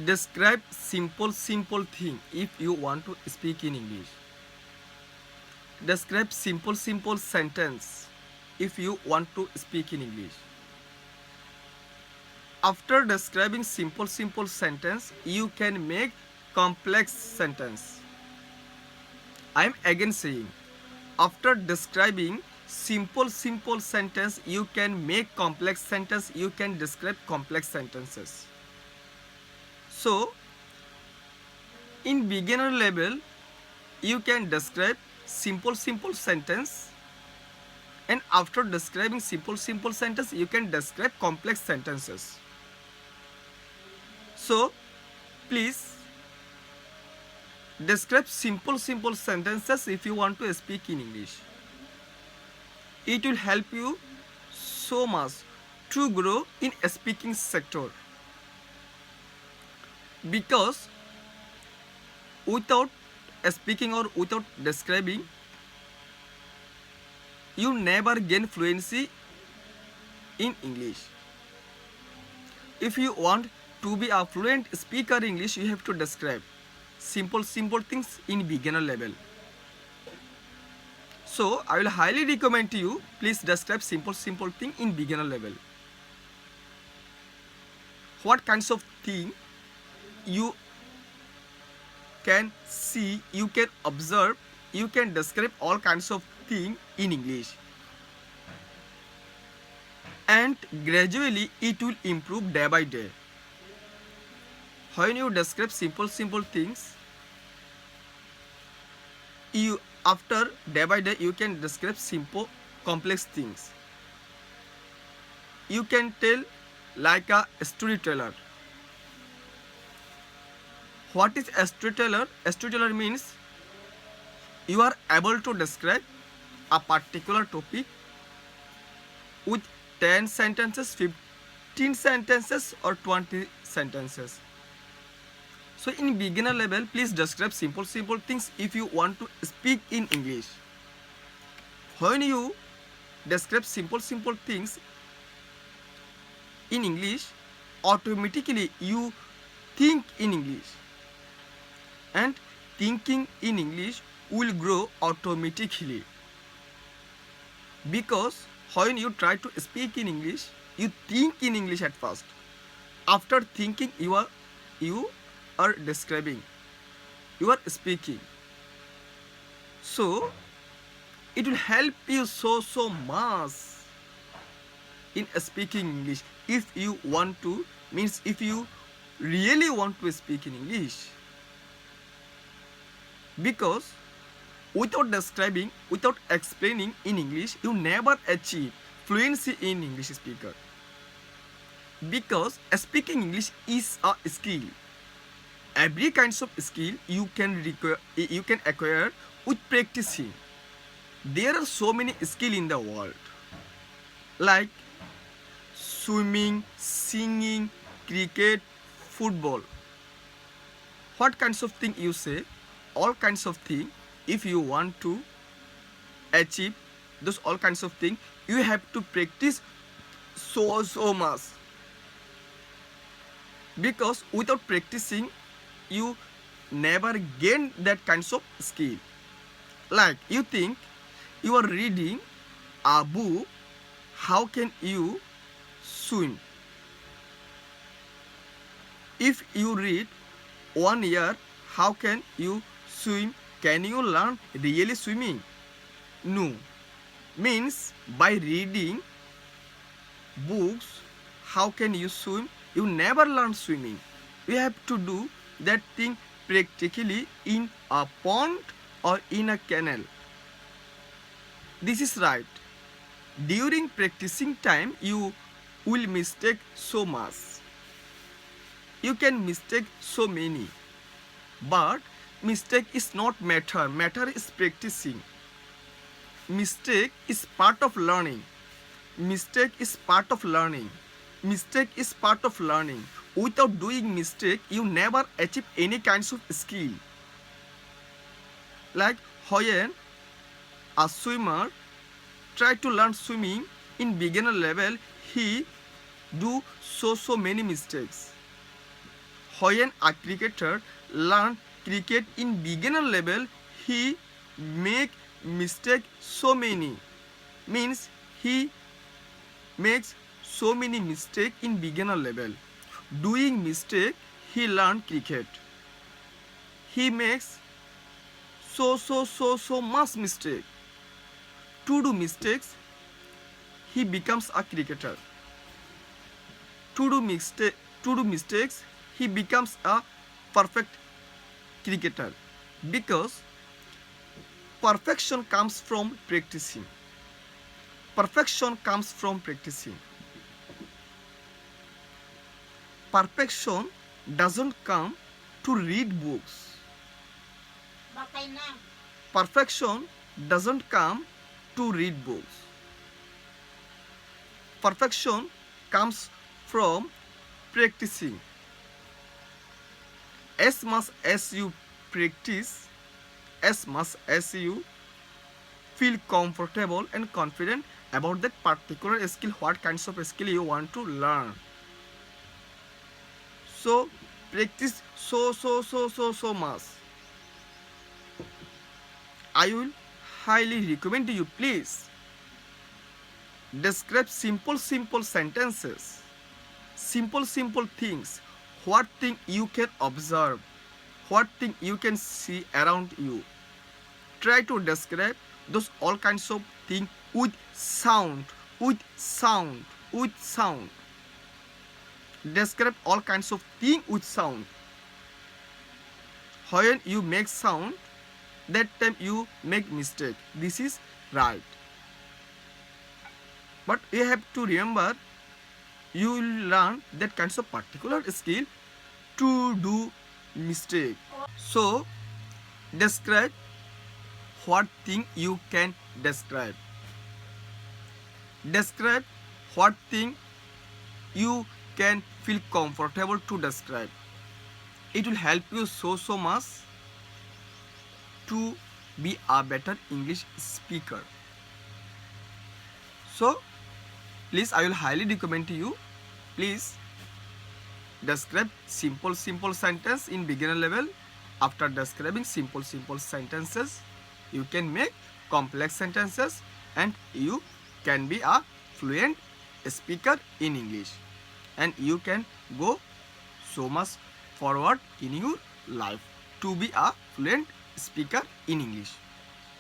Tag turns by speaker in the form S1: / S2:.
S1: Describe simple thing if you want to speak in English. Describe simple sentence if you want to speak in English. After describing simple sentence, you can make complex sentence. I am again saying, after describing simple sentence, you can make complex sentence, you can describe complex sentences. So, in beginner level, you can describe simple sentence, and after describing simple sentence, you can describe complex sentences. So, please describe simple sentences if you want to speak in English. It will help you so much to grow in speaking sector, because without speaking or without describing, you never gain fluency in English. If you want to be a fluent speaker English, you have to describe simple things in beginner level. So I will highly recommend to you, please describe simple thing in beginner level. What kinds of thing you can see, you can observe, you can describe all kinds of thing in English, and gradually it will improve day by day. When you describe simple things, you after day by day you can describe simple complex things. You can tell like a storyteller. What is a storyteller? A storyteller means you are able to describe a particular topic with 10 sentences, 15 sentences or 20 sentences. So in beginner level, please describe simple things if you want to speak in English. When you describe simple things in English, automatically you think in English, and thinking in English will grow automatically, because when you try to speak in English, you think in English at first. After thinking, you are describing, you are speaking. So it will help you so much in speaking English if you want to, means if you really want to speak in English. Because without describing, without explaining in English, you never achieve fluency in English speaker. Because speaking English is a skill. Every kinds of skill you can acquire with practicing. There are so many skills in the world, like swimming, singing, cricket, football. What kinds of thing you say? All kinds of thing. If you want to achieve those all kinds of thing, you have to practice so much. Because without practicing, you never gain that kinds of skill. Like you think you are reading a book, how can you swim? If you read 1 year, how can you swim? Can you learn really swimming? No. Means by reading books, how can you swim? You never learn swimming. You have to do that thing practically in a pond or in a canal. This is right. During practicing time, you will mistake so much. You can mistake so many. But mistake is not matter. Matter is practicing. Mistake is part of learning. Mistake is part of learning. Mistake is part of learning. Without doing mistake, you never achieve any kinds of skill. Like when a swimmer try to learn swimming in beginner level, he do so many mistakes. When a cricketer learn cricket in beginner level, he make mistake so many. Means he makes so many mistake in beginner level. Doing mistake, he learn cricket. He makes so much mistake. To do mistakes, he becomes a cricketer. To do mistakes, he becomes a perfect cricketer, because perfection comes from practicing. Perfection comes from practicing. Perfection doesn't come to read books. Perfection doesn't come to read books. Perfection comes from practicing. As much as you practice, as much as you feel comfortable and confident about that particular skill, what kinds of skill you want to learn. So practice so much. I will highly recommend you, please describe simple sentences, simple things, what thing you can observe, what thing you can see around you. Try to describe those all kinds of things with sound. Describe all kinds of things with sound. When you make sound, that time you make mistake. This is right. But you have to remember, you will learn that kinds of particular skill to do mistake. So describe what thing you can describe. Describe what thing you can feel comfortable to describe. It will help you so much to be a better English speaker. So please, I will highly recommend to you, please describe simple sentence in beginner level. After describing simple sentences, you can make complex sentences and you can be a fluent speaker in English, and you can go so much forward in your life to be a fluent speaker in English.